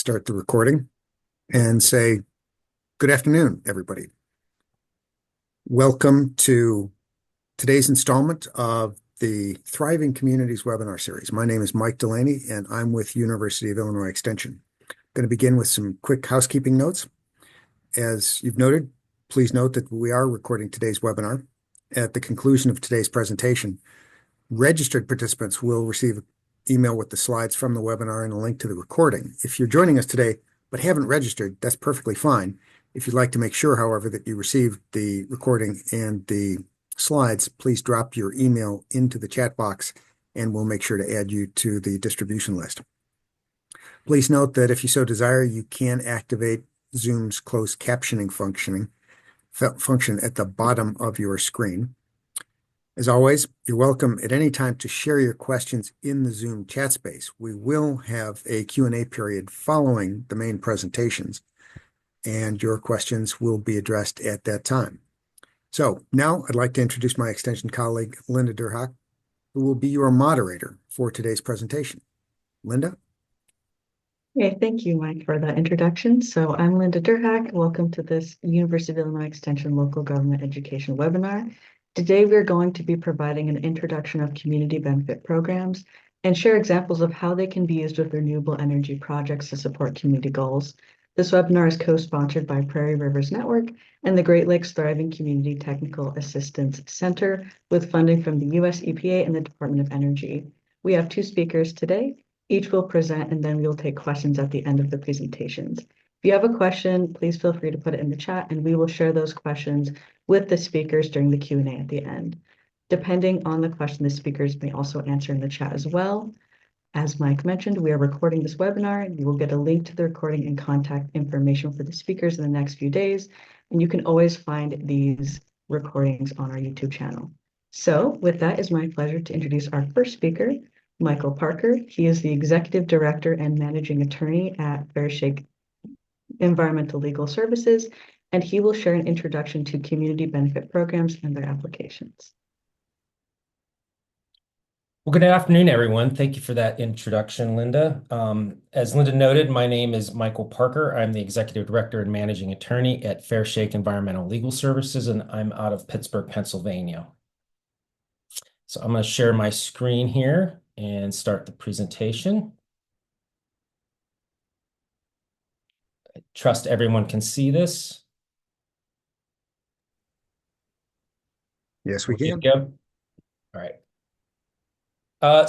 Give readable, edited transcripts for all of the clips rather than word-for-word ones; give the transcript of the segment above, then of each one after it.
start the recording and say, good afternoon, everybody. Welcome to today's installment of the Thriving Communities webinar series. My name is Mike Delaney, and I'm with University of Illinois Extension. I'm going to begin with some quick housekeeping notes. As you've noted, please note that we are recording today's webinar. At the conclusion of today's presentation, registered participants will receive an email with the slides from the webinar and a link to the recording. If you're joining us today but haven't registered, that's perfectly fine. If you'd like to make sure, however, that you received the recording and the slides, please drop your email into the chat box and we'll make sure to add you to the distribution list. Please note that if you so desire, you can activate Zoom's closed captioning function at the bottom of your screen. As always, you're welcome at any time to share your questions in the Zoom chat space. We will have a Q&A period following the main presentations, and your questions will be addressed at that time. So now I'd like to introduce my Extension colleague, Linda Durhak, who will be your moderator for today's presentation. Linda? Okay, thank you, Mike, for that introduction. So I'm Linda Durhak. Welcome to this University of Illinois Extension Local Government Education webinar. Today, we're going to be providing an introduction of community benefit programs and share examples of how they can be used with renewable energy projects to support community goals. This webinar is co-sponsored by Prairie Rivers Network and the Great Lakes Thriving Community Technical Assistance Center with funding from the US EPA and the Department of Energy. We have two speakers today. Each will present and then we will take questions at the end of the presentations. If you have a question, please feel free to put it in the chat and we will share those questions with the speakers during the Q&A at the end. Depending on the question, the speakers may also answer in the chat as well. As Mike mentioned, we are recording this webinar. You will get a link to the recording and contact information for the speakers in the next few days. And you can always find these recordings on our YouTube channel. So with that, it's my pleasure to introduce our first speaker, Michael Parker. He is the Executive Director and Managing Attorney at Prairie Environmental Legal Services, and he will share an introduction to community benefit programs and their applications. Well, good afternoon, everyone. Thank you for that introduction, Linda. As Linda noted, my name is Michael Parker. I'm the Executive Director and Managing Attorney at Fair Shake Environmental Legal Services, and I'm out of Pittsburgh, Pennsylvania. So I'm going to share my screen here and start the presentation. I trust everyone can see this. Yes, we can. All right.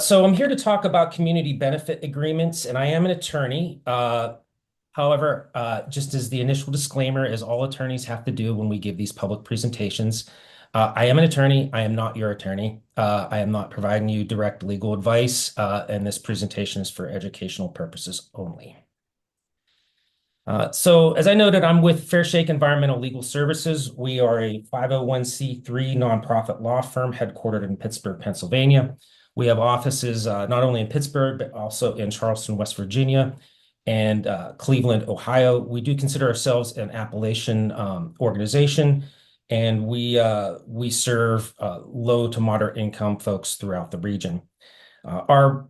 So I'm here to talk about community benefit agreements, and I am an attorney. However, just as the initial disclaimer, as all attorneys have to do when we give these public presentations, I am an attorney. I am not your attorney. I am not providing you direct legal advice, and this presentation is for educational purposes only. So as I noted, I'm with Fair Shake Environmental Legal Services. We are a 501c3 nonprofit law firm headquartered in Pittsburgh, Pennsylvania. We have offices not only in Pittsburgh, but also in Charleston, West Virginia, and Cleveland, Ohio. We do consider ourselves an Appalachian organization, and we serve low to moderate income folks throughout the region. Our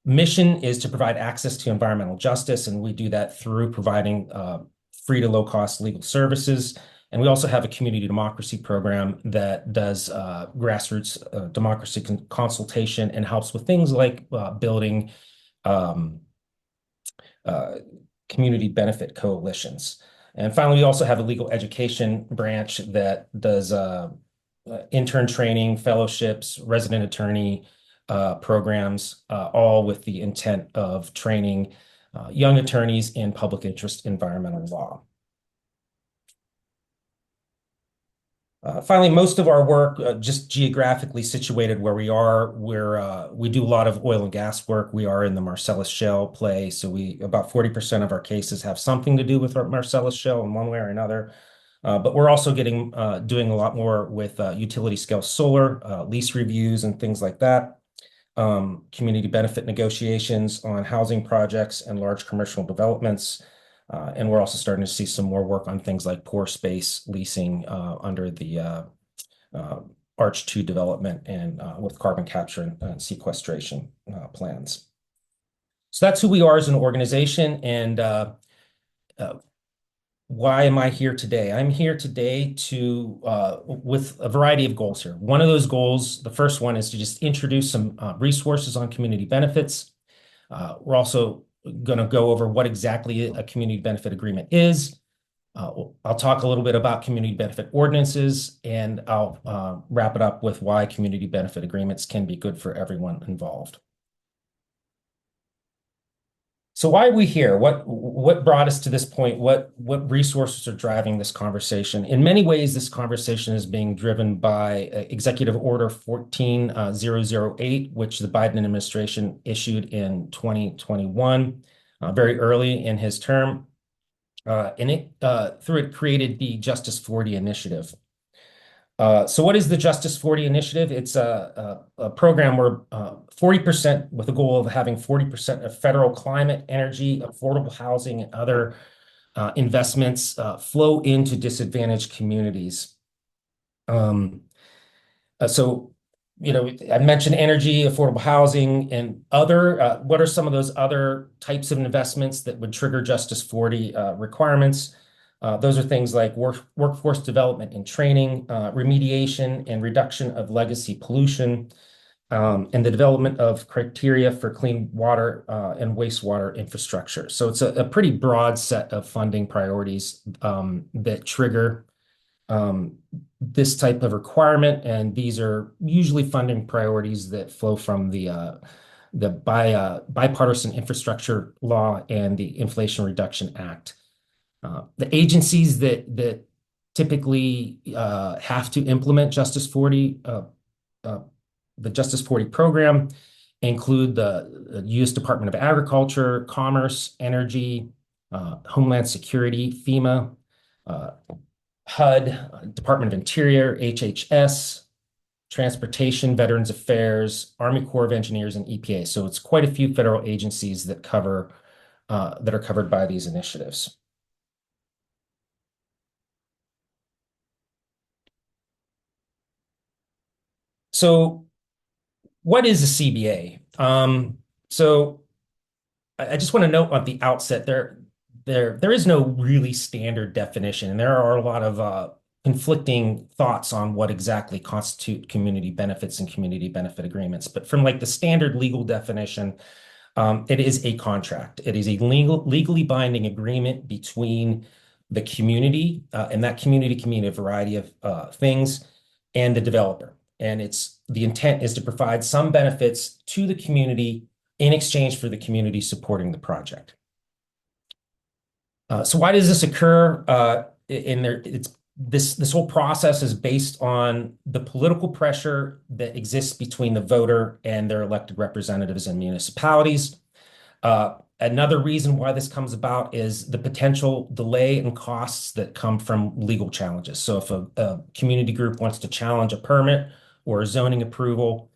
mission is to provide access to environmental justice, and we do that through providing free to low cost legal services. And we also have a community democracy program that does grassroots democracy consultation and helps with things like building community benefit coalitions. And finally, we also have a legal education branch that does intern training, fellowships, resident attorney programs, all with the intent of training young attorneys in public interest environmental law. Finally, most of our work just geographically situated where we are, we do a lot of oil and gas work. We are in the Marcellus Shale play, so about 40% of our cases have something to do with our Marcellus Shale in one way or another. But we're also doing a lot more with utility scale solar, lease reviews and things like that, community benefit negotiations on housing projects and large commercial developments. And we're also starting to see some more work on things like pore space leasing under the Arch 2 development and with carbon capture and sequestration plans. So that's who we are as an organization. And uh, why am I here today? I'm here today with a variety of goals here. One of those goals, the first one, is to just introduce some resources on community benefits. We're also going to go over what exactly a community benefit agreement is. I'll talk a little bit about community benefit ordinances, and I'll wrap it up with why community benefit agreements can be good for everyone involved. So why are we here? What brought us to this point? What resources are driving this conversation? In many ways, this conversation is being driven by Executive Order 14008, which the Biden administration issued in 2021, very early in his term. And through it created the Justice 40 Initiative. So what is the Justice 40 Initiative? It's a program where 40%, with the goal of having 40% of federal climate, energy, affordable housing, and other investments flow into disadvantaged communities. So, I mentioned energy, affordable housing, and other. What are some of those other types of investments that would trigger Justice 40 requirements? Those are things like workforce development and training, remediation and reduction of legacy pollution, and the development of criteria for clean water and wastewater infrastructure. So it's a pretty broad set of funding priorities that trigger this type of requirement, and these are usually funding priorities that flow from the bipartisan infrastructure law and the Inflation Reduction Act. The agencies that typically have to implement Justice 40, the Justice 40 program, include the U.S. Department of Agriculture, Commerce, Energy, Homeland Security, FEMA, HUD, Department of Interior, HHS, Transportation, Veterans Affairs, Army Corps of Engineers, and EPA. So it's quite a few federal agencies that are covered by these initiatives. So what is a CBA? So I just want to note at the outset there is no really standard definition, and there are a lot of conflicting thoughts on what exactly constitute community benefits and community benefit agreements. But from like the standard legal definition, it is a contract. It is a legally binding agreement between the community, and that community can mean a variety of things, and the developer. And the intent is to provide some benefits to the community in exchange for the community supporting the project. So why does this occur? This whole process is based on the political pressure that exists between the voter and their elected representatives in municipalities. Another reason why this comes about is the potential delay and costs that come from legal challenges. So if a community group wants to challenge a permit or a zoning approval,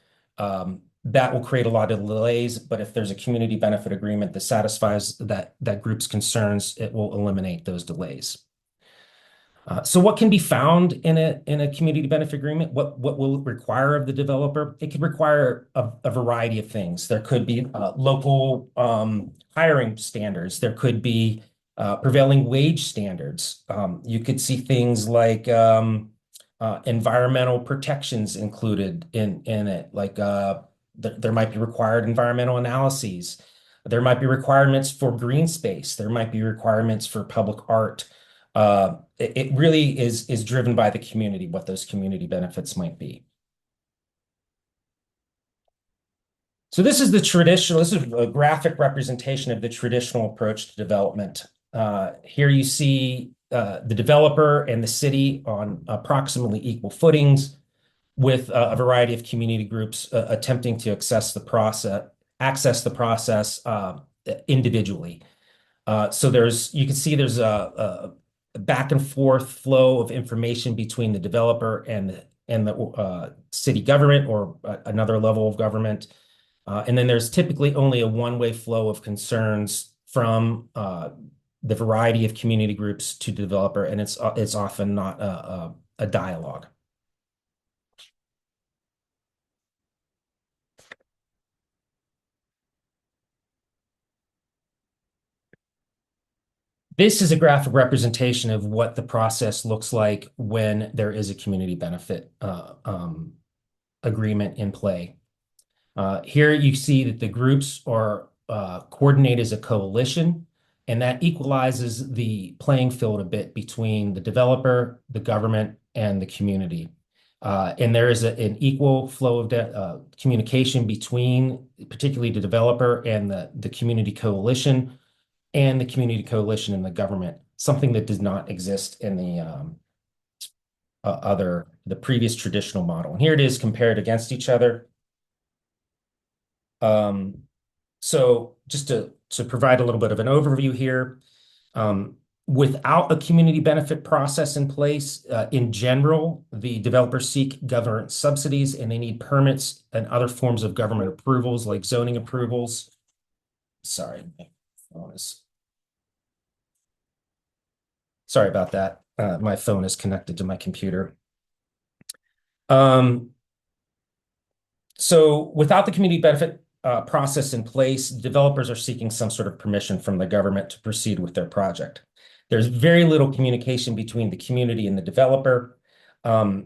that will create a lot of delays. But if there's a community benefit agreement that satisfies that group's concerns, it will eliminate those delays. So what can be found in a community benefit agreement? What will it require of the developer? It could require a variety of things. There could be local hiring standards. There could be prevailing wage standards. You could see things like environmental protections included in it, like there might be required environmental analyses. There might be requirements for green space. There might be requirements for public art. It really is driven by the community, what those community benefits might be. So this is a graphic representation of the traditional approach to development. Here you see the developer and the city on approximately equal footings, with a variety of community groups attempting to access the process individually. So you can see there's a back and forth flow of information between the developer and the city government or another level of government. And then there's typically only a one-way flow of concerns from the variety of community groups to developer, and it's often not a dialogue. This is a graphic representation of what the process looks like when there is a community benefit agreement in play. Here you see that the groups are coordinated as a coalition, and that equalizes the playing field a bit between the developer, the government, and the community. And there is an equal flow of communication between particularly the developer and the community coalition and the community coalition and the government, something that does not exist in the previous traditional model. And here it is compared against each other. So just to provide a little bit of an overview here, without a community benefit process in place, in general, the developers seek government subsidies and they need permits and other forms of government approvals like zoning approvals. Sorry, my phone is. Sorry about that. My phone is connected to my computer. So without the community benefit process in place, developers are seeking some sort of permission from the government to proceed with their project. There's very little communication between the community and the developer. The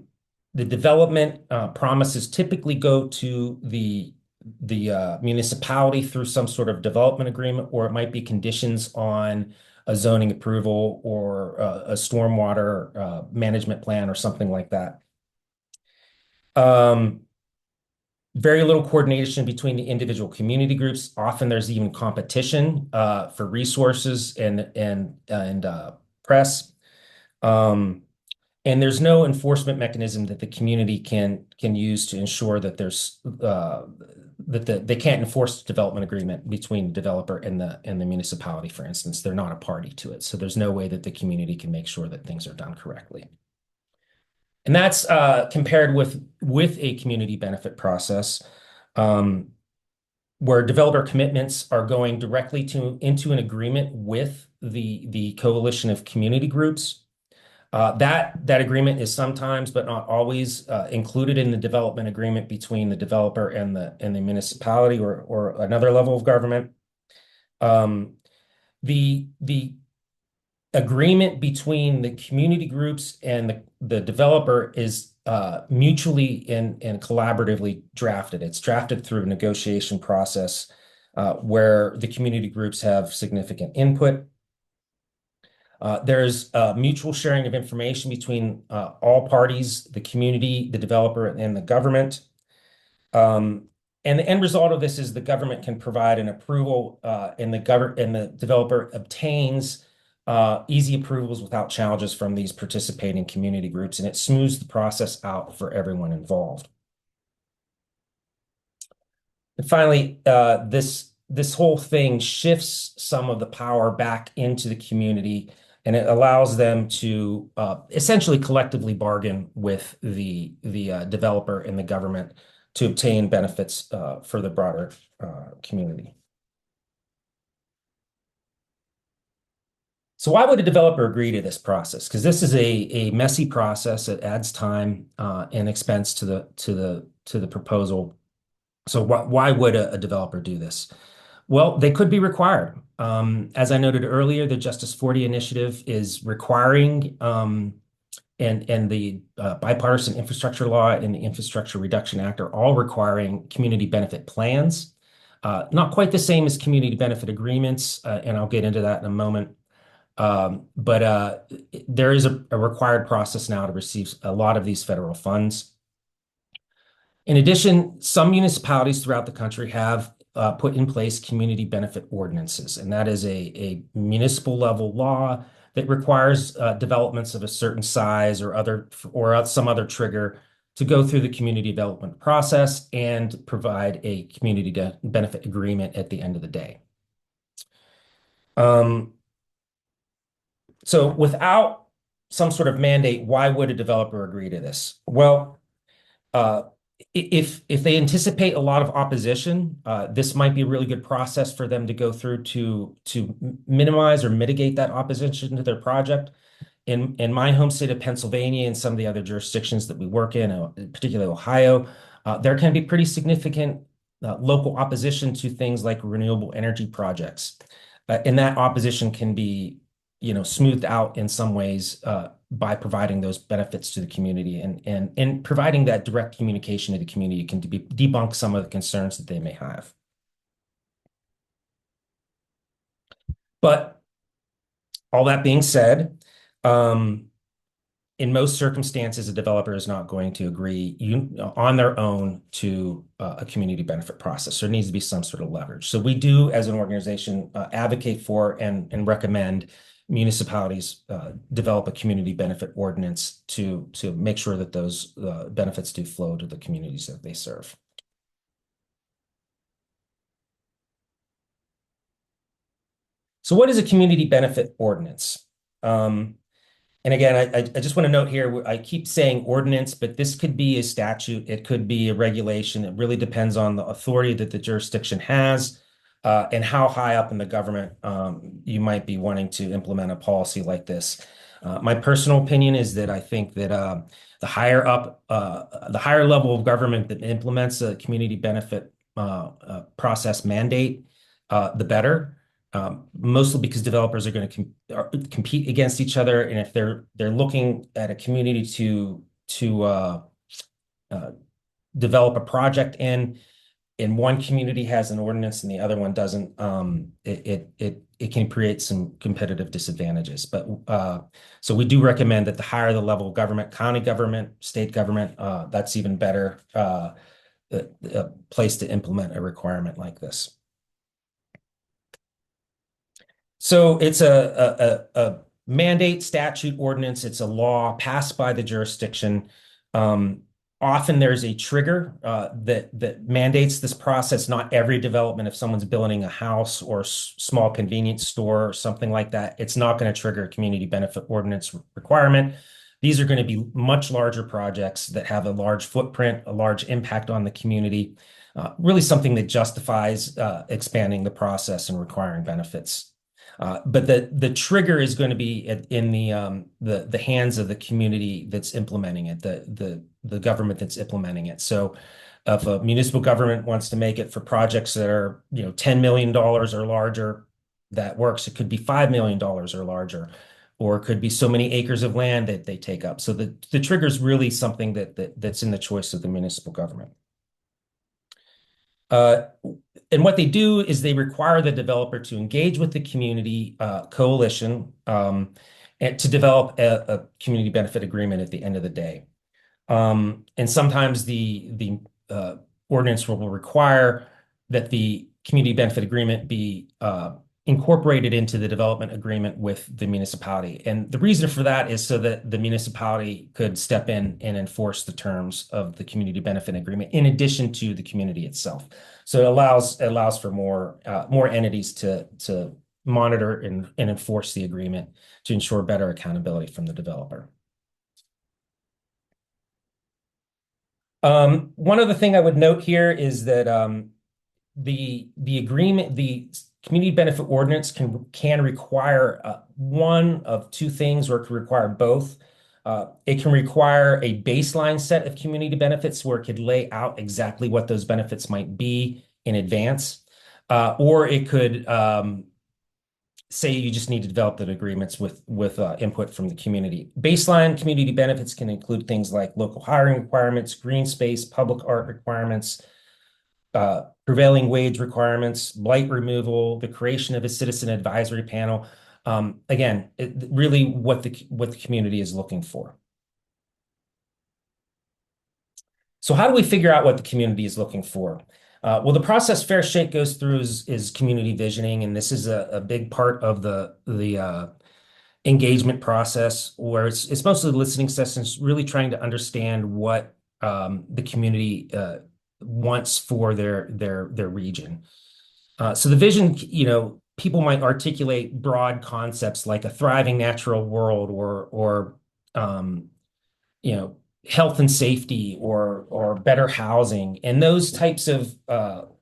development promises typically go to the municipality through some sort of development agreement, or it might be conditions on a zoning approval or a stormwater management plan or something like that. Very little coordination between the individual community groups. Often there's even competition for resources and press. And there's no enforcement mechanism that the community can use to ensure that there's they can't enforce the development agreement between the developer and the municipality, for instance. They're not a party to it. So there's no way that the community can make sure that things are done correctly. And that's compared with a community benefit process where developer commitments are going directly into an agreement with the coalition of community groups. That agreement is sometimes, but not always, included in the development agreement between the developer and the municipality or another level of government. The agreement between the community groups and the developer is mutually and collaboratively drafted. It's drafted through a negotiation process where the community groups have significant input. There's mutual sharing of information between all parties, the community, the developer, and the government. And the end result of this is the government can provide an approval and the developer obtains easy approvals without challenges from these participating community groups, and it smooths the process out for everyone involved. And finally, this whole thing shifts some of the power back into the community, and it allows them to essentially collectively bargain with the developer and the government to obtain benefits for the broader community. So why would a developer agree to this process? Because this is a messy process. It adds time and expense to the proposal. So why would a developer do this? Well, they could be required. As I noted earlier, the Justice 40 initiative is requiring, and the bipartisan infrastructure law and the Infrastructure Reduction Act are all requiring community benefit plans. Not quite the same as community benefit agreements, and I'll get into that in a moment. But there is a required process now to receive a lot of these federal funds. In addition, some municipalities throughout the country have put in place community benefit ordinances, and that is a municipal level law that requires developments of a certain size or some other trigger to go through the community development process and provide a community benefit agreement at the end of the day. So without some sort of mandate, why would a developer agree to this? Well, if they anticipate a lot of opposition, this might be a really good process for them to go through to minimize or mitigate that opposition to their project. In my home state of Pennsylvania and some of the other jurisdictions that we work in, particularly Ohio, there can be pretty significant local opposition to things like renewable energy projects. And that opposition can be smoothed out in some ways by providing those benefits to the community and providing that direct communication to the community can debunk some of the concerns that they may have. But all that being said, in most circumstances, a developer is not going to agree on their own to a community benefit process. There needs to be some sort of leverage. So we do, as an organization, advocate for and recommend municipalities develop a community benefit ordinance to make sure that those benefits do flow to the communities that they serve. So what is a community benefit ordinance? And again, I just want to note here, I keep saying ordinance, but this could be a statute. It could be a regulation. It really depends on the authority that the jurisdiction has and how high up in the government you might be wanting to implement a policy like this. My personal opinion is that I think that the higher level of government that implements a community benefit process mandate, the better. Mostly because developers are going to compete against each other, and if they're looking at a community to develop a project in, and one community has an ordinance and the other one doesn't, it can create some competitive disadvantages. But so we do recommend that the higher the level of government, county government, state government, that's even better place to implement a requirement like this. So it's a mandate, statute, ordinance. It's a law passed by the jurisdiction. Often there's a trigger that mandates this process. Not every development, if someone's building a house or small convenience store or something like that, it's not going to trigger a community benefit ordinance requirement. These are going to be much larger projects that have a large footprint, a large impact on the community, really something that justifies expanding the process and requiring benefits. But the trigger is going to be in the hands of the community that's implementing it, the government that's implementing it. So if a municipal government wants to make it for projects that are $10 million or larger, that works. It could be $5 million or larger, or it could be so many acres of land that they take up. So the trigger is really something that's in the choice of the municipal government. And what they do is they require the developer to engage with the community coalition and to develop a community benefit agreement at the end of the day. And sometimes the ordinance will require that the community benefit agreement be incorporated into the development agreement with the municipality. And the reason for that is so that the municipality could step in and enforce the terms of the community benefit agreement in addition to the community itself. So it allows for more entities to monitor and enforce the agreement to ensure better accountability from the developer. One other thing I would note here is that the agreement, the community benefit ordinance can require one of two things, or it can require both. It can require a baseline set of community benefits where it could lay out exactly what those benefits might be in advance, or it could say you just need to develop the agreements with input from the community. Baseline community benefits can include things like local hiring requirements, green space, public art requirements, prevailing wage requirements, blight removal, the creation of a citizen advisory panel. Again, really what the community is looking for. So how do we figure out what the community is looking for? Well, the process Fair Shake goes through is community visioning, and this is a big part of the engagement process, where it's mostly listening sessions, really trying to understand what the community wants for their region. So the vision, people might articulate broad concepts like a thriving natural world, or health and safety, or better housing, and those types of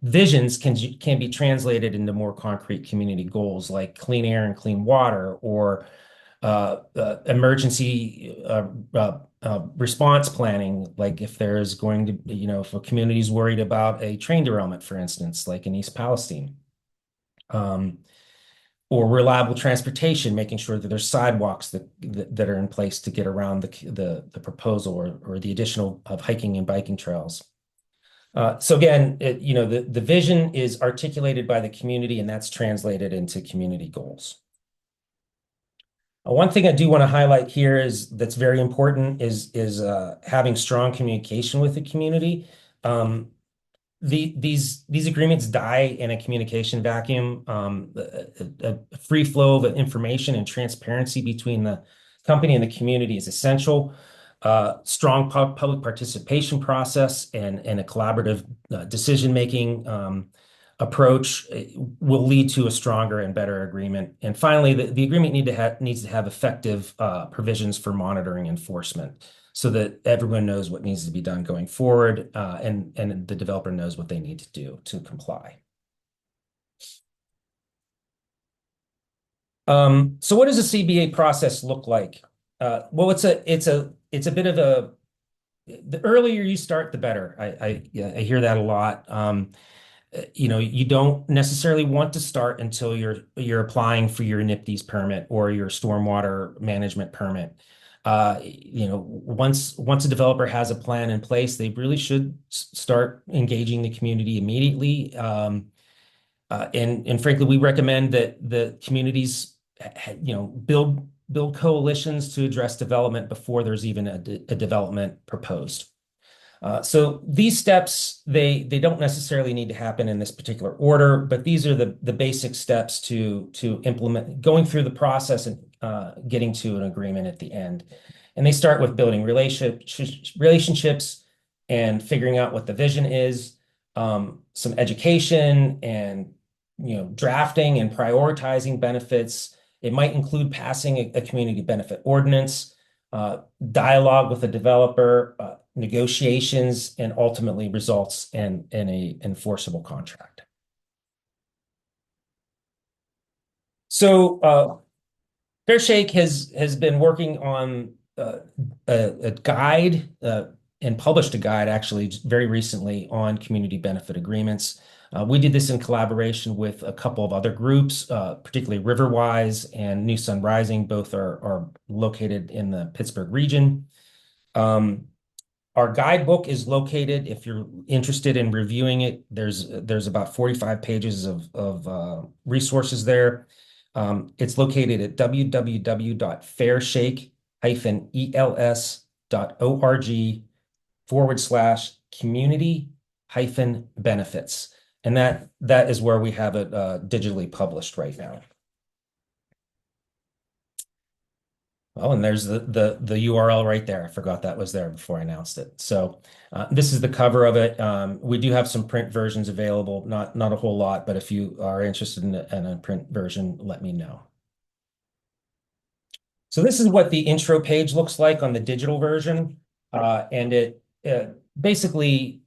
visions can be translated into more concrete community goals like clean air and clean water, or emergency response planning, like if there's going to be, if a community is worried about a train derailment, for instance, like in East Palestine. or reliable transportation, making sure that there's sidewalks that are in place to get around the proposal or the additional of hiking and biking trails. So again, the vision is articulated by the community, and that's translated into community goals. One thing I do want to highlight here is that's very important is having strong communication with the community. These agreements die in a communication vacuum. A free flow of information and transparency between the company and the community is essential. Strong public participation process and a collaborative decision-making approach will lead to a stronger and better agreement. And finally, the agreement needs to have effective provisions for monitoring enforcement, so that everyone knows what needs to be done going forward, and the developer knows what they need to do to comply. So what does a CBA process look like? Well, it's a bit of the earlier you start, the better. I hear that a lot. You don't necessarily want to start until you're applying for your NIPD's permit or your stormwater management permit. Once a developer has a plan in place, they really should start engaging the community immediately. And frankly, we recommend that the communities, build coalitions to address development before there's even a development proposed. So these steps, they don't necessarily need to happen in this particular order, but these are the basic steps to implement, going through the process and getting to an agreement at the end. And they start with building relationships and figuring out what the vision is, some education and drafting and prioritizing benefits. It might include passing a community benefit ordinance, dialogue with the developer, negotiations, and ultimately results in a enforceable contract. So Fair Shake has been working on a guide and published a guide actually very recently on community benefit agreements. We did this in collaboration with a couple of other groups, particularly Riverwise and New Sun Rising. Both are located in the Pittsburgh region. Our guidebook is located, if you're interested in reviewing it, there's about 45 pages of resources there. It's located at www.fairshake-els.org/community-benefits. And that is where we have it digitally published right now. Oh, and there's the URL right there. I forgot that was there before I announced it. So this is the cover of it. We do have some print versions available, not a whole lot, but if you are interested in a print version, let me know. So this is what the intro page looks like on the digital version, and it basically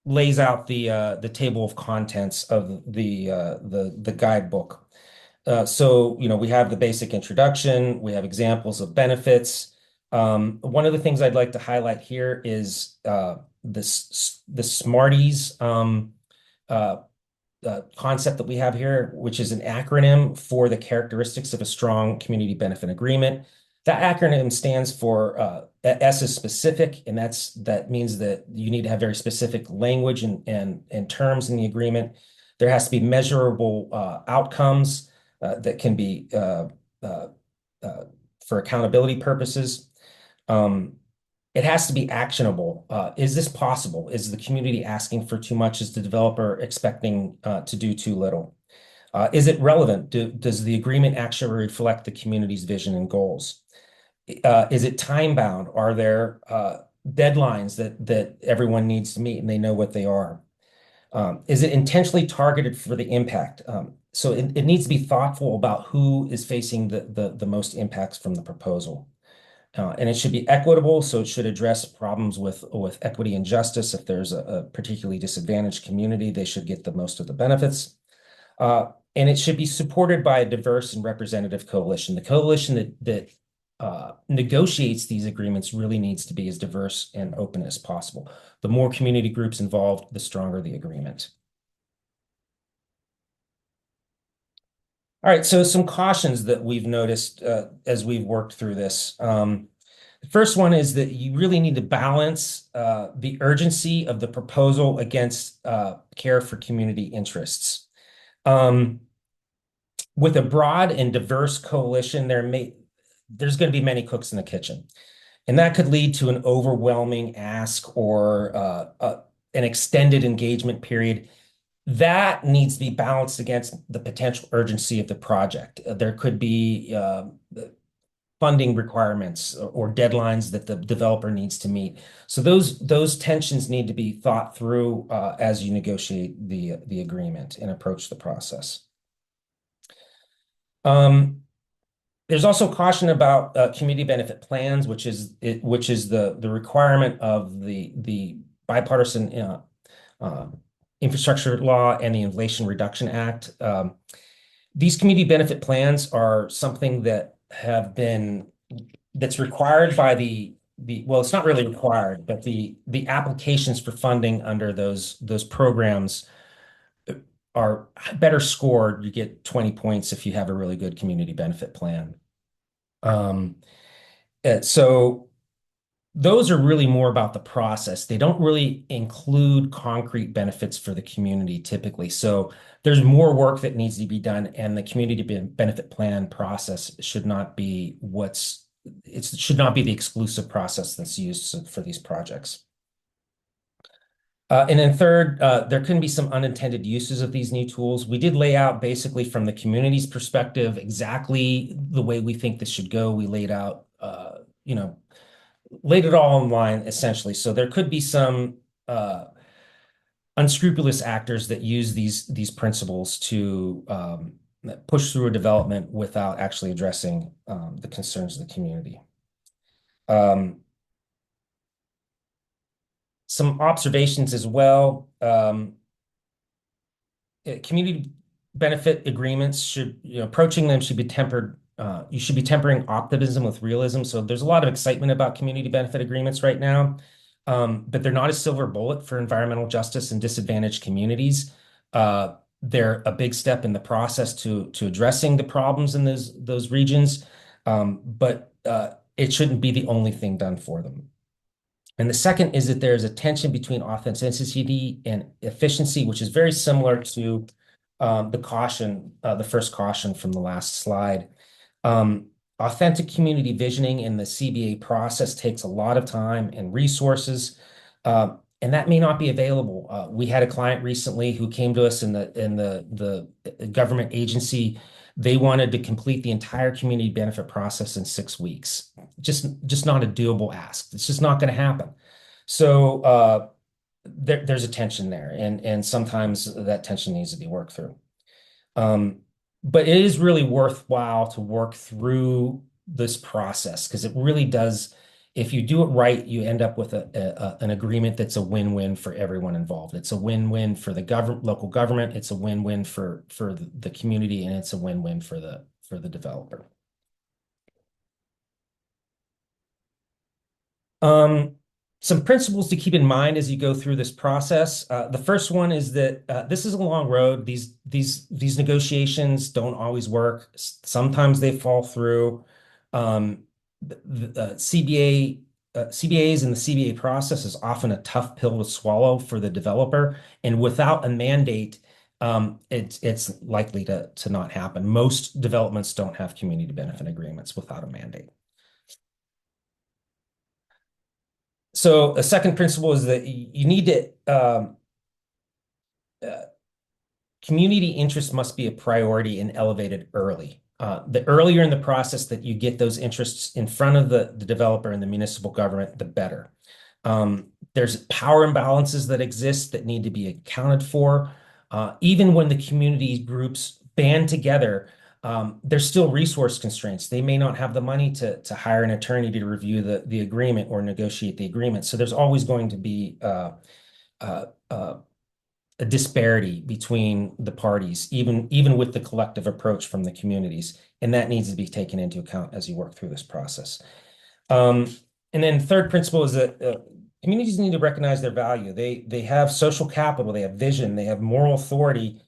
lays out the table of contents of the guidebook. So we have the basic introduction, we have examples of benefits. One of the things I'd like to highlight here is the Smarties concept that we have here, which is an acronym for the characteristics of a strong community benefit agreement. That acronym stands for S is specific, and that means that you need to have very specific language and terms in the agreement. There has to be measurable outcomes that can be for accountability purposes. It has to be actionable. Is this possible? Is the community asking for too much? Is the developer expecting to do too little? Is it relevant? Does the agreement actually reflect the community's vision and goals? Is it time bound? Are there deadlines that everyone needs to meet and they know what they are? Is it intentionally targeted for the impact? So it needs to be thoughtful about who is facing the most impacts from the proposal. And it should be equitable, so it should address problems with equity and justice. If there's a particularly disadvantaged community, they should get the most of the benefits. And it should be supported by a diverse and representative coalition. The coalition that negotiates these agreements really needs to be as diverse and open as possible. The more community groups involved, the stronger the agreement. All right, so some cautions that we've noticed as we've worked through this. The first one is that you really need to balance the urgency of the proposal against care for community interests. With a broad and diverse coalition, there's going to be many cooks in the kitchen, and that could lead to an overwhelming ask or an extended engagement period. That needs to be balanced against the potential urgency of the project. There could be funding requirements or deadlines that the developer needs to meet. So those tensions need to be thought through as you negotiate the agreement and approach the process. There's also caution about community benefit plans, which is the requirement of the bipartisan infrastructure law and the Inflation Reduction Act. These community benefit plans are something that that's required by well, it's not really required, but the applications for funding under those programs are better scored. You get 20 points if you have a really good community benefit plan. So those are really more about the process. They don't really include concrete benefits for the community typically. So there's more work that needs to be done, and the community benefit plan process should not be the exclusive process that's used for these projects. And then third, there can be some unintended uses of these new tools. We did lay out basically from the community's perspective exactly the way we think this should go. We laid out, laid it all online essentially. So there could be some unscrupulous actors that use these principles to push through a development without actually addressing the concerns of the community. Some observations as well. Community benefit agreements approaching them should be tempered. You should be tempering optimism with realism. So there's a lot of excitement about community benefit agreements right now, but they're not a silver bullet for environmental justice and disadvantaged communities. They're a big step in the process to addressing the problems in those regions, but it shouldn't be the only thing done for them. And the second is that there's a tension between authenticity and efficiency, which is very similar to the first caution from the last slide. Authentic community visioning in the CBA process takes a lot of time and resources, and that may not be available. We had a client recently who came to us in the government agency. They wanted to complete the entire community benefit process in 6 weeks. Just not a doable ask. It's just not going to happen. So there's a tension there, and sometimes that tension needs to be worked through. But it is really worthwhile to work through this process because it really does. If you do it right, you end up with an agreement that's a win-win for everyone involved. It's a win-win for the local government. It's a win-win for the community, and it's a win-win for the developer. Some principles to keep in mind as you go through this process. The first one is that this is a long road. These negotiations don't always work. Sometimes they fall through. The CBAs and the CBA process is often a tough pill to swallow for the developer, and without a mandate, it's likely to not happen. Most developments don't have community benefit agreements without a mandate. So a second principle is that you need to community interest must be a priority and elevated early. The earlier in the process that you get those interests in front of the developer and the municipal government, the better. There's power imbalances that exist that need to be accounted for. Even when the community groups band together, there's still resource constraints. They may not have the money to hire an attorney to review the agreement or negotiate the agreement. So there's always going to be a disparity between the parties, even with the collective approach from the communities. And that needs to be taken into account as you work through this process. And then third principle is that communities need to recognize their value. They have social capital, they have vision, they have moral authority.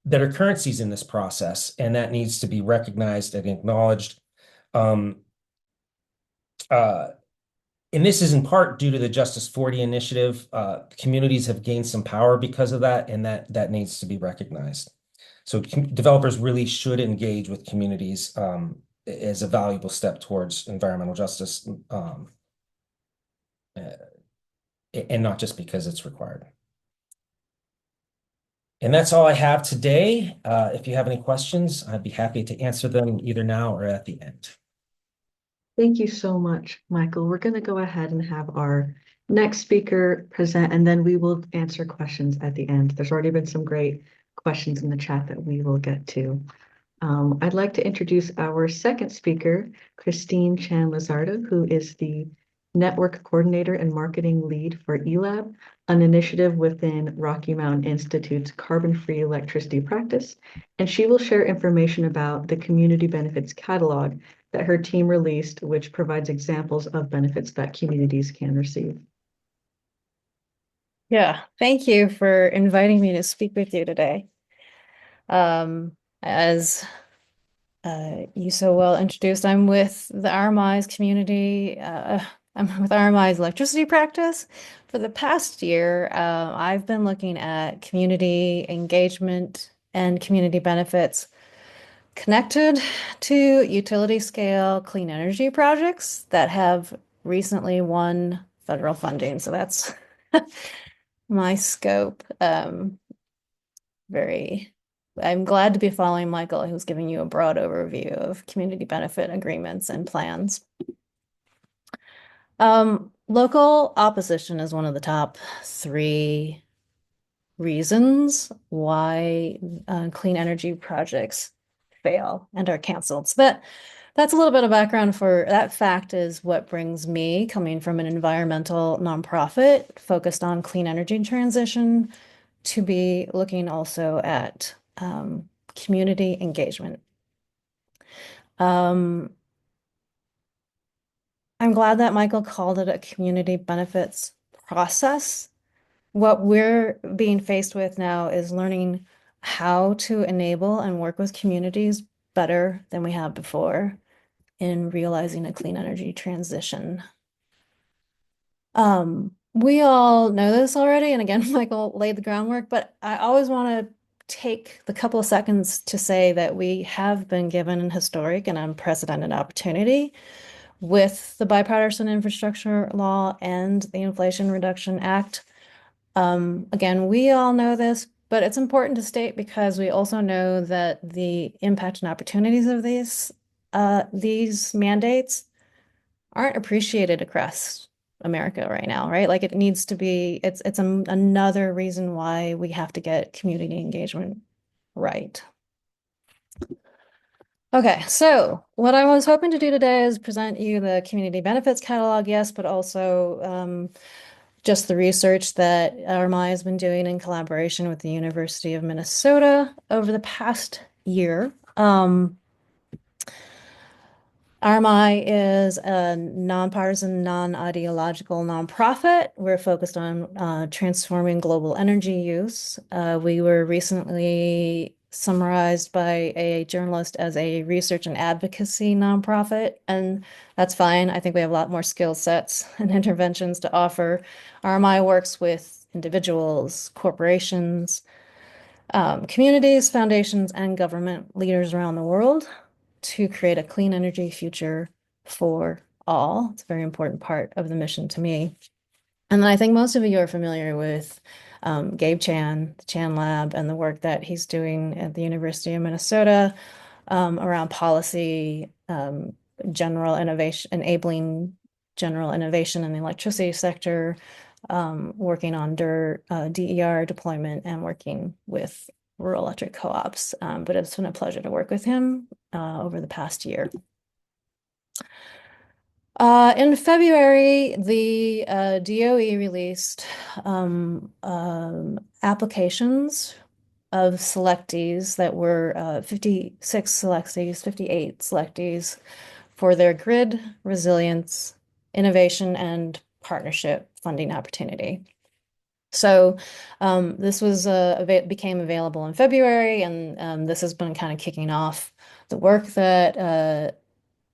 that are currencies in this process, and that needs to be recognized and acknowledged. Um, and this is in part due to the Justice 40 initiative. Communities have gained some power because of that, and that needs to be recognized. So developers really should engage with communities as a valuable step towards environmental justice, and not just because it's required. And that's all I have today. If you have any questions, I'd be happy to answer them either now or at the end. Thank you so much, Michael. We're going to go ahead and have our next speaker present, and then we will answer questions at the end. There's already been some great questions in the chat that we will get to. I'd like to introduce our second speaker, Christine Chan-Lazardo, who is the Network Coordinator and Marketing Lead for eLab, an initiative within Rocky Mountain Institute's carbon-free electricity practice. And she will share information about the Community Benefits Catalog that her team released, which provides examples of benefits that communities can receive. Yeah, thank you for inviting me to speak with you today. As you so well introduced, I'm with the RMI's community. I'm with RMI's electricity practice. For the past year, I've been looking at community engagement and community benefits connected to utility scale clean energy projects that have recently won federal funding. So that's my scope. I'm glad to be following Michael, who's giving you a broad overview of community benefit agreements and plans. Local opposition is one of the top 3 reasons why clean energy projects fail and are canceled. So that's a little bit of background for that. Fact is what brings me, coming from an environmental nonprofit focused on clean energy transition, to be looking also at community engagement. I'm glad that Michael called it a community benefits process. What we're being faced with now is learning how to enable and work with communities better than we have before in realizing a clean energy transition. We all know this already, and again, Michael laid the groundwork, but I always want to take the couple of seconds to say that we have been given an historic and unprecedented opportunity with the Bipartisan Infrastructure Law and the Inflation Reduction Act. Again, we all know this, but it's important to state because we also know that the impact and opportunities of these mandates aren't appreciated across America right now, right? Like it needs to be, it's another reason why we have to get community engagement right. Okay, so what I was hoping to do today is present you the community benefits catalog, yes, but also just the research that RMI has been doing in collaboration with the University of Minnesota over the past year. RMI is a nonpartisan, non-ideological nonprofit. We're focused on transforming global energy use. We were recently summarized by a journalist as a research and advocacy nonprofit, and that's fine. I think we have a lot more skill sets and interventions to offer. RMI works with individuals, corporations, communities, foundations, and government leaders around the world to create a clean energy future for all. It's a very important part of the mission to me. And then I think most of you are familiar with Gabe Chan, the Chan Lab, and the work that he's doing at the University of Minnesota around policy, general innovation, enabling general innovation in the electricity sector, working on DER deployment and working with rural electric co-ops. But it's been a pleasure to work with him over the past year. In February, the DOE released applications of selectees that were 56 selectees, 58 selectees for their grid resilience, innovation, and partnership funding opportunity. So this was became available in February, and this has been kind of kicking off the work that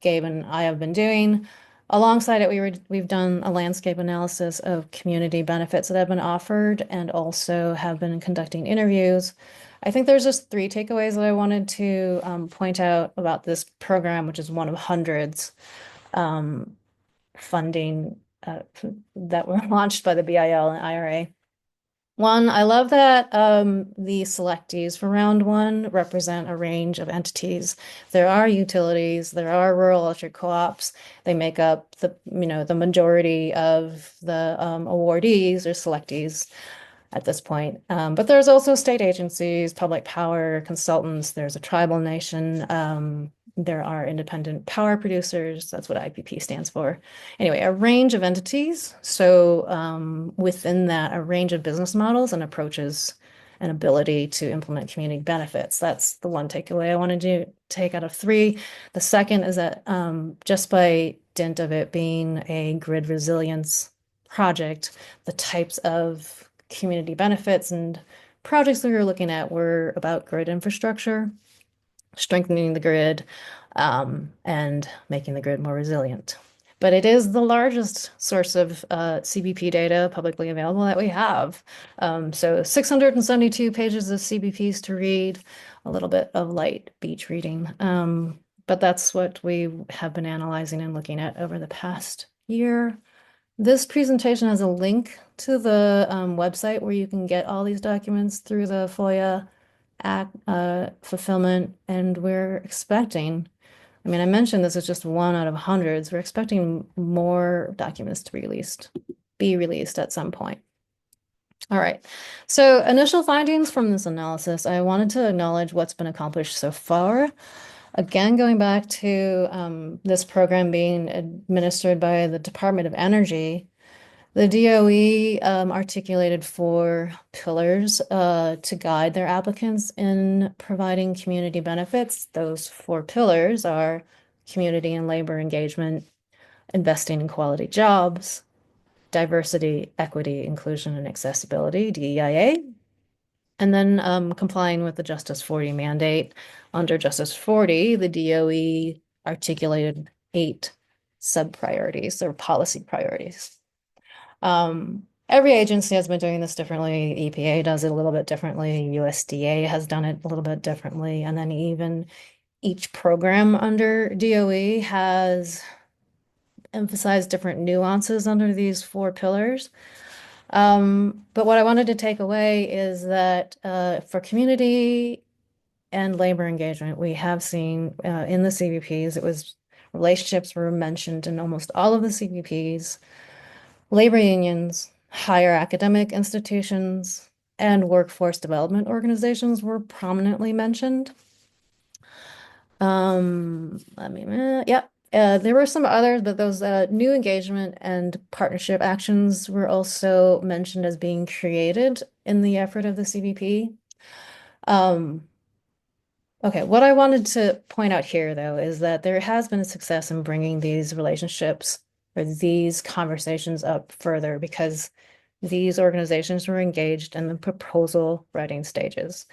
Gabe and I have been doing. Alongside it, we've done a landscape analysis of community benefits that have been offered, and also have been conducting interviews. I think there's just three takeaways that I wanted to point out about this program, which is one of hundreds funding that were launched by the BIL and IRA. One, I love that the selectees for round one represent a range of entities. There are utilities, there are rural electric co-ops. They make up the majority of the awardees or selectees at this point. But there's also state agencies, public power consultants. There's a tribal nation. There are independent power producers. That's what IPP stands for. Anyway, a range of entities. So within that, a range of business models and approaches and ability to implement community benefits. That's the one takeaway I wanted to take out of three. The second is that just by dint of it being a grid resilience project, the types of community benefits and projects that we were looking at were about grid infrastructure, strengthening the grid, and making the grid more resilient. But it is the largest source of CBP data publicly available that we have. So 672 pages of CBPs to read, a little bit of light beach reading. But that's what we have been analyzing and looking at over the past year. This presentation has a link to the website where you can get all these documents through the FOIA Act fulfillment, and we're expecting, I mean, I mentioned this is just one out of hundreds. We're expecting more documents to be released at some point. All right, so initial findings from this analysis, I wanted to acknowledge what's been accomplished so far. Again, going back to this program being administered by the Department of Energy, the DOE articulated 4 pillars to guide their applicants in providing community benefits. Those 4 pillars are community and labor engagement, investing in quality jobs, diversity, equity, inclusion, and accessibility, DEIA, and then complying with the Justice 40 mandate. Under Justice 40, the DOE articulated 8 sub-priorities or policy priorities. Every agency has been doing this differently. EPA does it a little bit differently. USDA has done it a little bit differently. And then even each program under DOE has emphasized different nuances under these 4 pillars. But what I wanted to take away is that for community and labor engagement, we have seen in the CBPs, relationships were mentioned in almost all of the CBPs. Labor unions, higher academic institutions, and workforce development organizations were prominently mentioned. There were some others, but those new engagement and partnership actions were also mentioned as being created in the effort of the CBP. Okay, what I wanted to point out here, though, is that there has been a success in bringing these relationships or these conversations up further because these organizations were engaged in the proposal writing stages.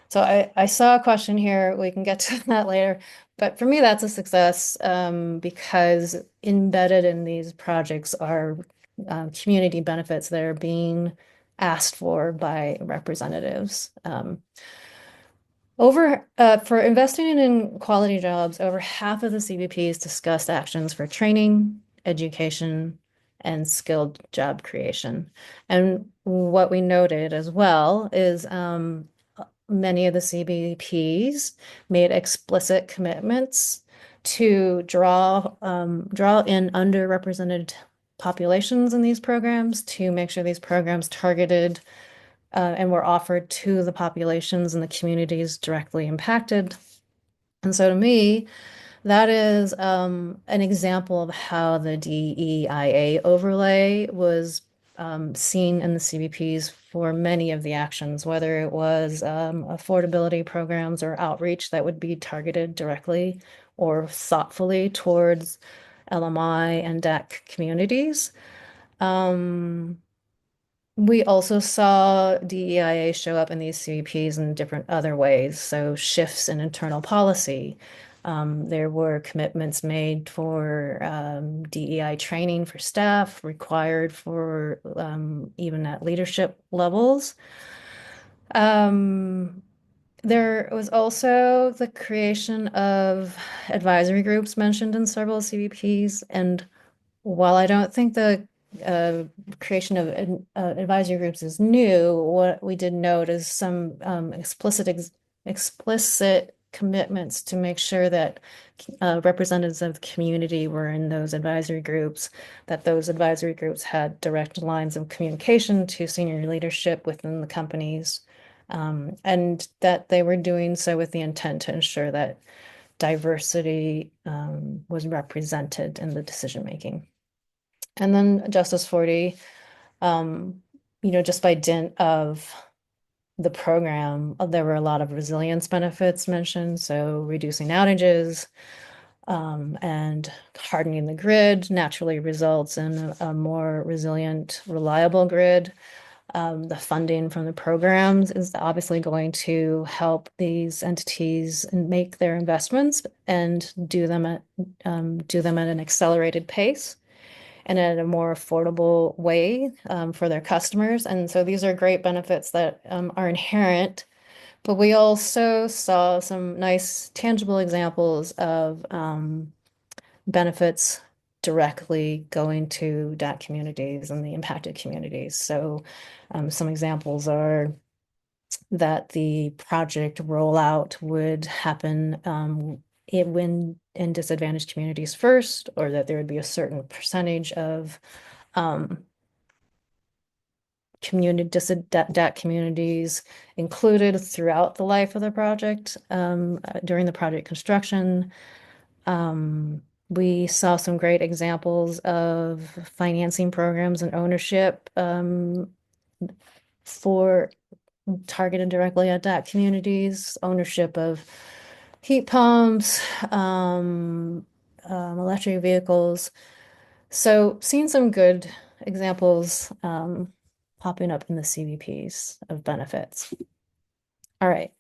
So I saw a question here. We can get to that later. But for me, that's a success because embedded in these projects are community benefits that are being asked for by representatives. For investing in quality jobs, over half of the CBPs discussed actions for training, education, and skilled job creation. And what we noted as well is many of the CBPs made explicit commitments to draw in underrepresented populations in these programs to make sure these programs targeted and were offered to the populations and the communities directly impacted. And so to me, that is an example of how the DEIA overlay was seen in the CBPs for many of the actions, whether it was affordability programs or outreach that would be targeted directly or thoughtfully towards LMI and DEC communities. We also saw DEIA show up in these CVPs in different other ways. So shifts in internal policy. There were commitments made for DEI training for staff required for even at leadership levels. There was also the creation of advisory groups mentioned in several CVPs. And while I don't think the creation of advisory groups is new, what we did note is some explicit commitments to make sure that representatives of the community were in those advisory groups, that those advisory groups had direct lines of communication to senior leadership within the companies, and that they were doing so with the intent to ensure that diversity was represented in the decision making. And then Justice 40, just by dint of the program, there were a lot of resilience benefits mentioned. So reducing outages and hardening the grid naturally results in a more resilient, reliable grid. The funding from the programs is obviously going to help these entities make their investments and do them at an accelerated pace and at a more affordable way for their customers. And so these are great benefits that are inherent. But we also saw some nice tangible examples of benefits directly going to DAC communities and the impacted communities. So some examples are that the project rollout would happen when in disadvantaged communities first, or that there would be a certain percentage of DAC communities included throughout the life of the project during the project construction. We saw some great examples of financing programs and ownership for targeted directly at DAC communities, ownership of heat pumps, electric vehicles. So seeing some good examples popping up in the CVPs of benefits. All right,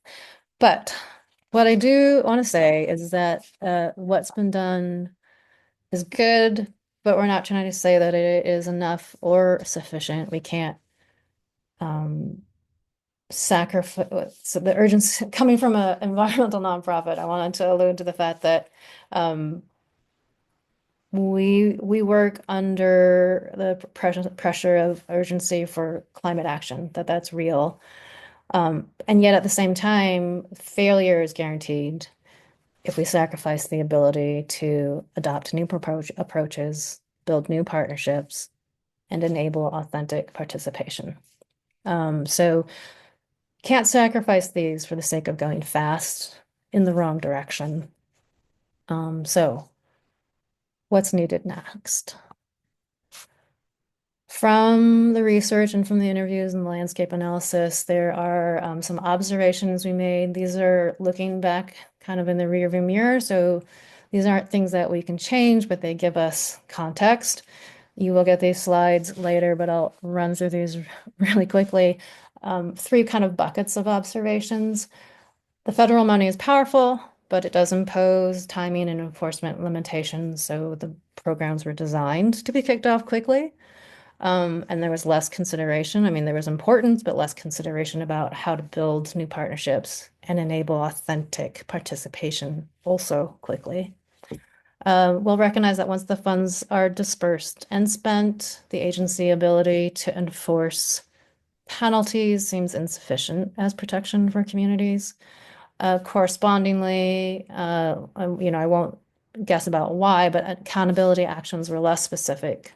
but what I do want to say is that what's been done is good, but we're not trying to say that it is enough or sufficient. We can't sacrifice. So the urgency coming from an environmental nonprofit, I wanted to allude to the fact that we work under the pressure of urgency for climate action, that's real. And yet at the same time, failure is guaranteed if we sacrifice the ability to adopt new approaches, build new partnerships, and enable authentic participation. So can't sacrifice these for the sake of going fast in the wrong direction. So what's needed next? From the research and from the interviews and the landscape analysis, there are some observations we made. These are looking back kind of in the rearview mirror. So these aren't things that we can change, but they give us context. You will get these slides later, but I'll run through these really quickly. 3 kind of buckets of observations. The federal money is powerful, but it does impose timing and enforcement limitations. So the programs were designed to be kicked off quickly. And there was less consideration. I mean, there was importance, but less consideration about how to build new partnerships and enable authentic participation also quickly. We'll recognize that once the funds are dispersed and spent, the agency ability to enforce penalties seems insufficient as protection for communities. Correspondingly, I won't guess about why, but accountability actions were less specific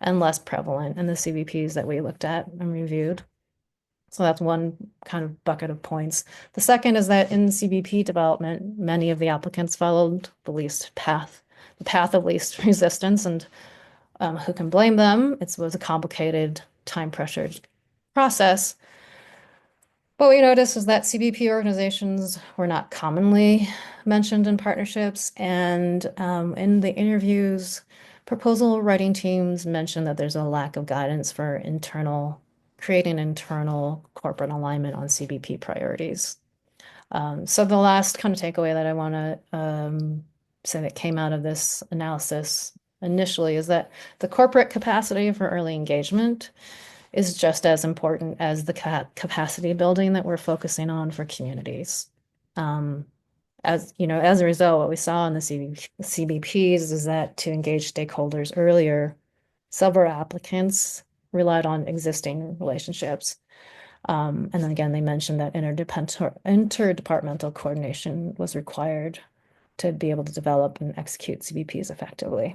and less prevalent in the CVPs that we looked at and reviewed. So that's one kind of bucket of points. The second is that in CVP development, many of the applicants followed the path of least resistance, and who can blame them? It was a complicated, time-pressured process. What we noticed is that CVP organizations were not commonly mentioned in partnerships, and in the interviews, proposal writing teams mentioned that there's a lack of guidance for internal creating internal corporate alignment on CBP priorities. So the last kind of takeaway that I want to say that came out of this analysis initially is that the corporate capacity for early engagement is just as important as the capacity building that we're focusing on for communities. As you know, as a result, what we saw in the CBPs is that to engage stakeholders earlier, several applicants relied on existing relationships. And then again, they mentioned that interdepartmental coordination was required to be able to develop and execute CBPs effectively.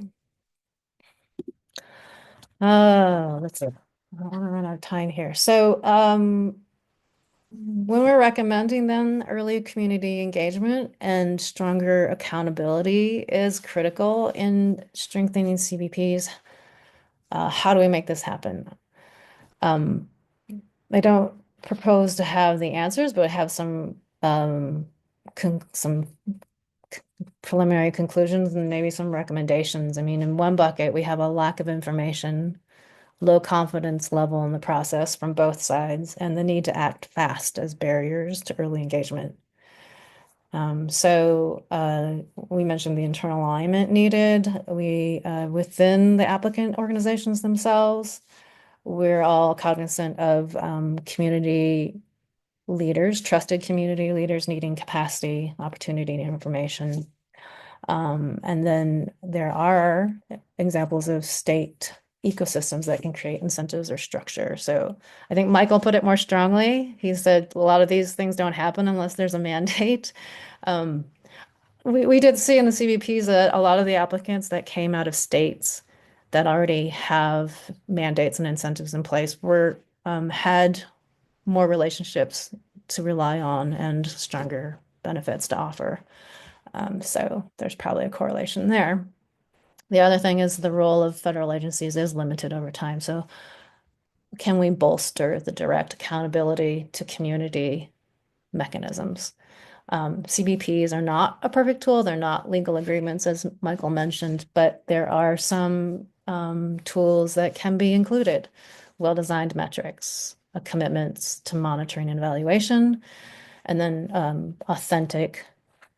Let's see. I don't want to run out of time here. So when we're recommending then early community engagement and stronger accountability is critical in strengthening CBPs, how do we make this happen? I don't propose to have the answers, but I have some preliminary conclusions and maybe some recommendations. I mean, in one bucket, we have a lack of information, low confidence level in the process from both sides, and the need to act fast as barriers to early engagement. We mentioned the internal alignment needed. Within the applicant organizations themselves, we're all cognizant of community leaders, trusted community leaders needing capacity, opportunity, and information. And then there are examples of state ecosystems that can create incentives or structure. So I think Michael put it more strongly. He said a lot of these things don't happen unless there's a mandate. We did see in the CBPs that a lot of the applicants that came out of states that already have mandates and incentives in place had more relationships to rely on and stronger benefits to offer. So there's probably a correlation there. The other thing is the role of federal agencies is limited over time. So can we bolster the direct accountability to community mechanisms? CBPs are not a perfect tool. They're not legal agreements, as Michael mentioned, but there are some tools that can be included. Well-designed metrics, commitments to monitoring and evaluation, and then authentic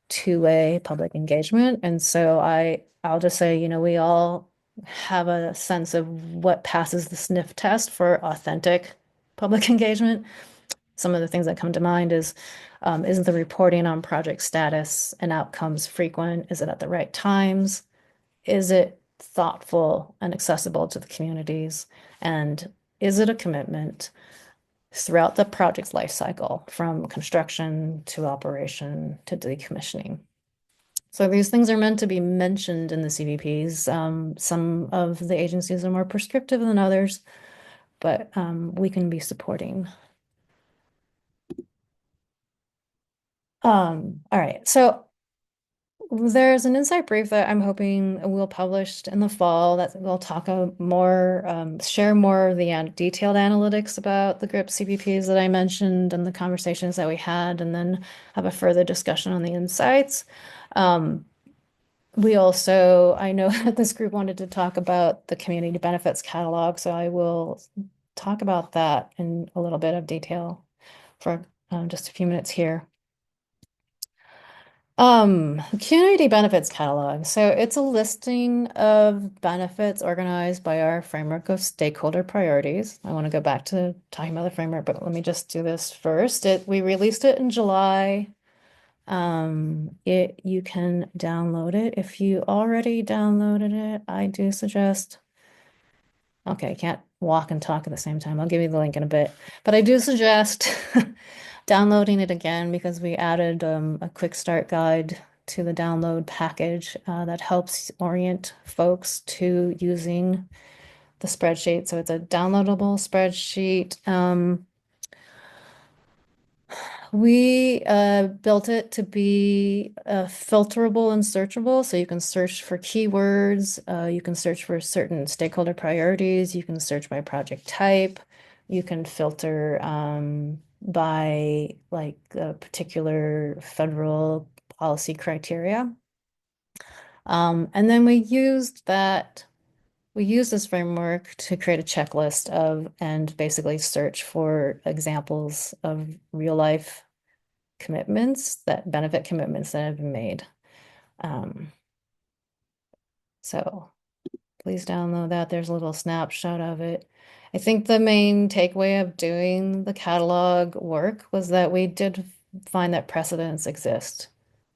two-way public engagement. And so I'll just say, we all have a sense of what passes the sniff test for authentic public engagement. Some of the things that come to mind is the reporting on project status and outcomes frequent? Is it at the right times? Is it thoughtful and accessible to the communities? And is it a commitment throughout the project's life cycle, from construction to operation to decommissioning? So these things are meant to be mentioned in the CBPs. Some of the agencies are more prescriptive than others, but we can be supporting. All right, so there's an insight brief that I'm hoping we'll publish in the fall that will talk share more of the detailed analytics about the GRIP CBPs that I mentioned and the conversations that we had, and then have a further discussion on the insights. I know that this group wanted to talk about the community benefits catalog, so I will talk about that in a little bit of detail for just a few minutes here. Community benefits catalog. So it's a listing of benefits organized by our framework of stakeholder priorities. I want to go back to talking about the framework, but let me just do this first. We released it in July. You can download it. If you already downloaded it, I do suggest. Okay, I can't walk and talk at the same time. I'll give you the link in a bit, but I do suggest downloading it again because we added a quick start guide to the download package that helps orient folks to using the spreadsheet. So it's a downloadable spreadsheet. We built it to be filterable and searchable. So you can search for keywords, you can search for certain stakeholder priorities, you can search by project type, you can filter by like a particular federal policy criteria. And then we we use this framework to create a checklist of and basically search for examples of real life benefit commitments that have been made. So please download that. There's a little snapshot of it. I think the main takeaway of doing the catalog work was that we did find that precedents exist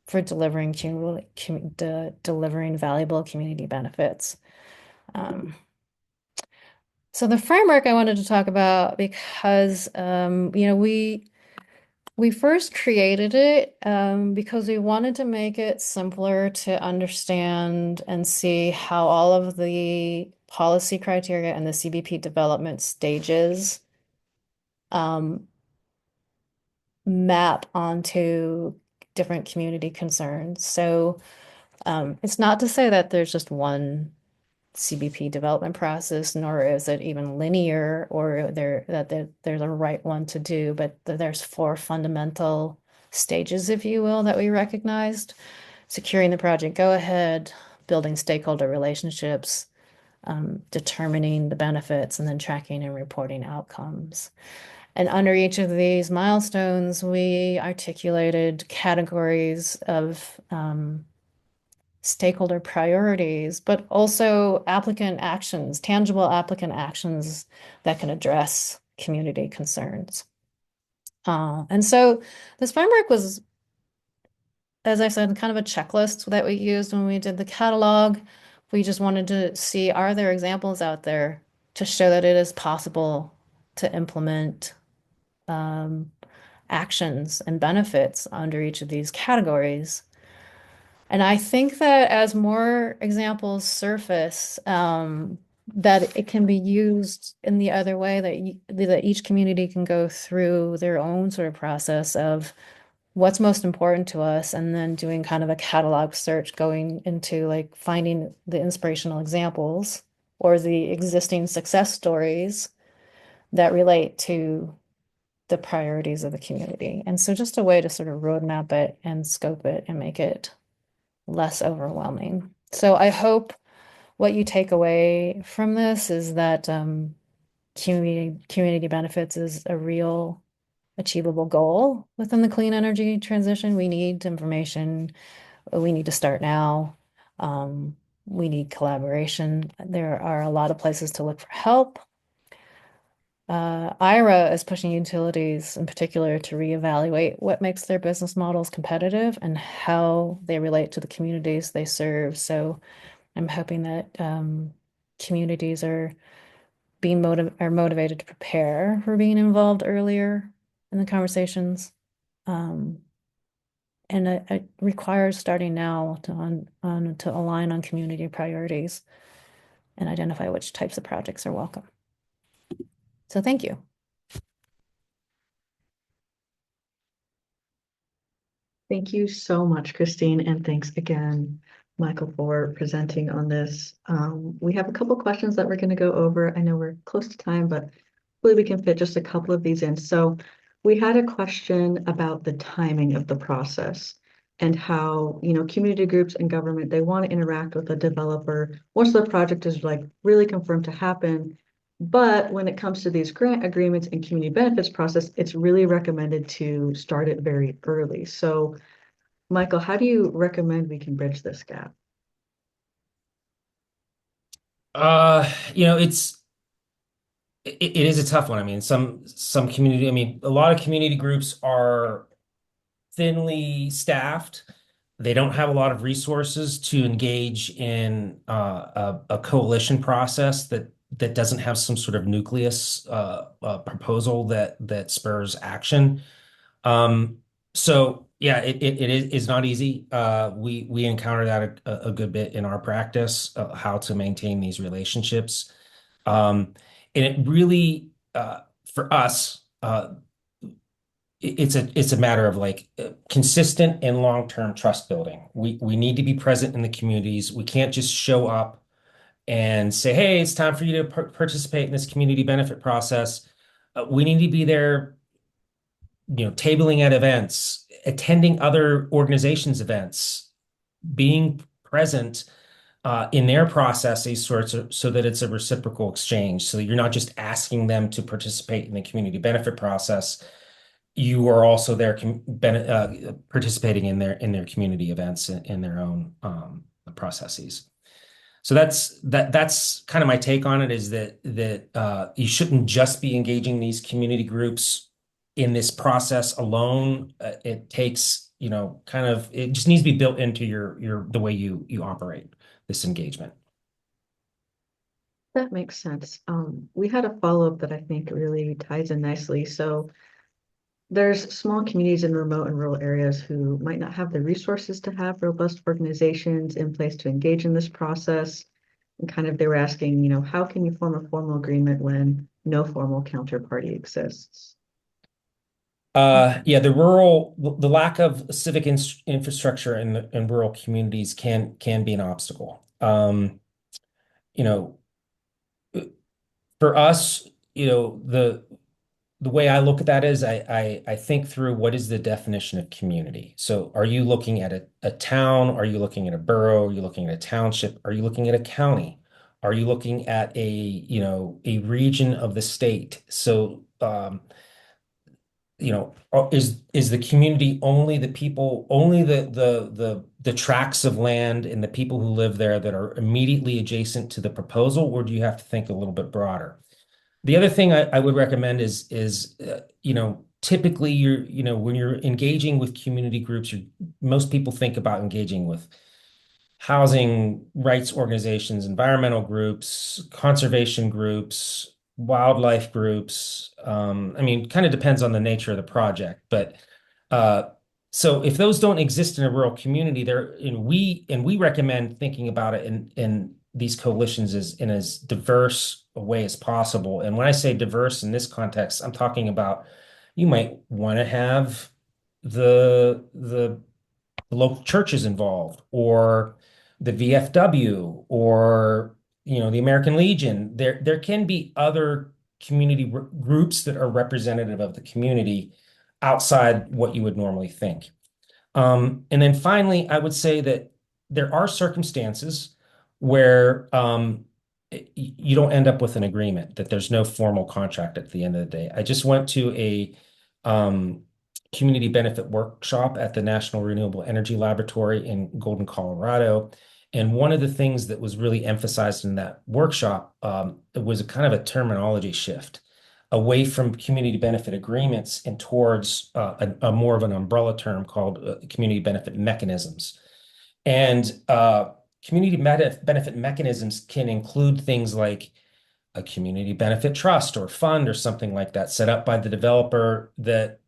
for delivering delivering valuable community benefits. So the framework I wanted to talk about because we first created it because we wanted to make it simpler to understand and see how all of the policy criteria and the CBP development stages map onto different community concerns. So it's not to say that there's just one CBP development process, nor is it even linear or there's a right one to do, but there's 4 fundamental stages, if you will, that we recognized: securing the project go-ahead, building stakeholder relationships, determining the benefits, and then tracking and reporting outcomes. And under each of these milestones, we articulated categories of stakeholder priorities, but also applicant actions, tangible applicant actions that can address community concerns. And so this framework was, as I said, kind of a checklist that we used when we did the catalog. We just wanted to see, are there examples out there to show that it is possible to implement actions and benefits under each of these categories. And I think that as more examples surface, that it can be used in the other way, that each community can go through their own sort of process of what's most important to us, and then doing kind of a catalog search, going into like finding the inspirational examples or the existing success stories that relate to the priorities of the community. And so just a way to sort of roadmap it and scope it and make it less overwhelming. So I hope what you take away from this is that community benefits is a real achievable goal within the clean energy transition. We need information. We need to start now. We need collaboration. There are a lot of places to look for help. IRA is pushing utilities in particular to reevaluate what makes their business models competitive and how they relate to the communities they serve. So I'm hoping that communities are motivated to prepare for being involved earlier in the conversations. And it requires starting now to align on community priorities and identify which types of projects are welcome. So thank you. Thank you so much, Christine, and thanks again, Michael, for presenting on this. We have a couple questions that we're going to go over. I know we're close to time, but hopefully we can fit just a couple of these in. So we had a question about the timing of the process and how, community groups and government, they want to interact with a developer once the project is like really confirmed to happen. But when it comes to these grant agreements and community benefits process, it's really recommended to start it very early. So, Michael, how do you recommend we can bridge this gap? It is a tough one. I mean, a lot of community groups are thinly staffed. They don't have a lot of resources to engage in a coalition process that doesn't have some sort of nucleus proposal that spurs action. So yeah, it is not easy. We encounter that a good bit in our practice, how to maintain these relationships. And it really, for us, it's a matter of like consistent and long-term trust building. We need to be present in the communities. We can't just show up and say, hey, it's time for you to participate in this community benefit process. We need to be there, tabling at events, attending other organizations' events, being present in their processes so that it's a reciprocal exchange. So you're not just asking them to participate in the community benefit process. You are also there participating in their community events in their own processes. So that's kind of my take on it, is that you shouldn't just be engaging these community groups in this process alone. It takes, it just needs to be built into the way you operate this engagement. That makes sense. We had a follow-up that I think really ties in nicely. So there's small communities in remote and rural areas who might not have the resources to have robust organizations in place to engage in this process. And kind of they were asking, how can you form a formal agreement when no formal counterparty exists? Yeah, the lack of civic infrastructure in rural communities can be an obstacle. You know, for us, the way I look at that is I think through what is the definition of community. So are you looking at a town? Are you looking at a borough? Are you looking at a township? Are you looking at a county? Are you looking at a region of the state? So is the community only the people, only the tracts of land and the people who live there that are immediately adjacent to the proposal, or do you have to think a little bit broader? The other thing I would recommend is typically when you're engaging with community groups, most people think about engaging with housing rights organizations, environmental groups, conservation groups, wildlife groups. Kind of depends on the nature of the project, but so if those don't exist in a rural community, we recommend thinking about it in these coalitions in as diverse a way as possible. And when I say diverse in this context, I'm talking about you might want to have the local churches involved, or the VFW, or the American Legion. There can be other community groups that are representative of the community outside what you would normally think. And then finally, I would say that there are circumstances where you don't end up with an agreement, that there's no formal contract at the end of the day. I just went to a community benefit workshop at the National Renewable Energy Laboratory in Golden, Colorado. And one of the things that was really emphasized in that workshop was a kind of a terminology shift away from community benefit agreements and towards a more of an umbrella term called community benefit mechanisms. And community benefit mechanisms can include things like a community benefit trust or fund or something like that set up by the developer that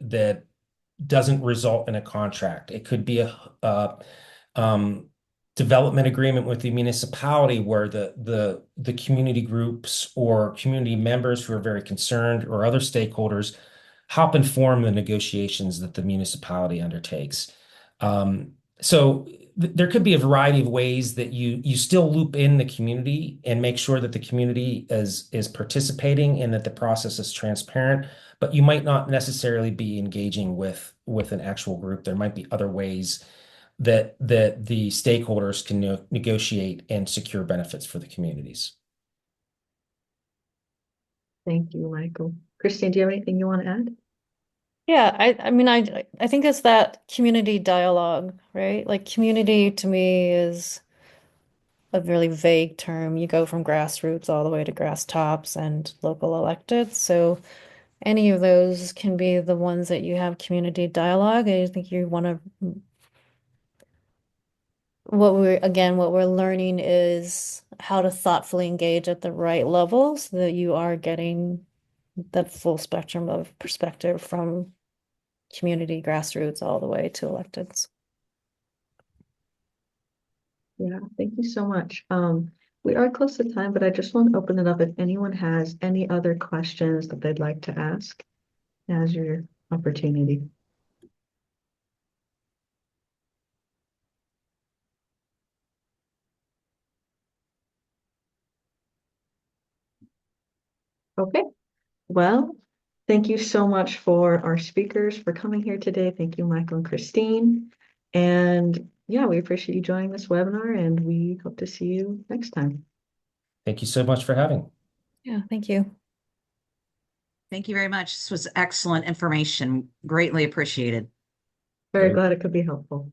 doesn't result in a contract. It could be a development agreement with the municipality where the community groups or community members who are very concerned or other stakeholders help inform the negotiations that the municipality undertakes. So there could be a variety of ways that you still loop in the community and make sure that the community is participating and that the process is transparent, but you might not necessarily be engaging with an actual group. There might be other ways that the stakeholders can negotiate and secure benefits for the communities. Thank you, Michael. Christine, do you have anything you want to add? Yeah, I think it's that community dialogue, right? Like community to me is a really vague term. You go from grassroots all the way to grass tops and local elected. So any of those can be the ones that you have community dialogue. I think you want to, what we're learning is how to thoughtfully engage at the right level so that you are getting the full spectrum of perspective from community grassroots all the way to electeds. Yeah, thank you so much. We are close to time, but I just want to open it up if anyone has any other questions that they'd like to ask. Now's your opportunity. Okay, well, thank you so much for our speakers for coming here today. Thank you, Michael and Christine. And yeah, we appreciate you joining this webinar and we hope to see you next time. Thank you so much for having. Yeah, thank you. Thank you very much. This was excellent information. Greatly appreciated. Very Great. glad it could be helpful.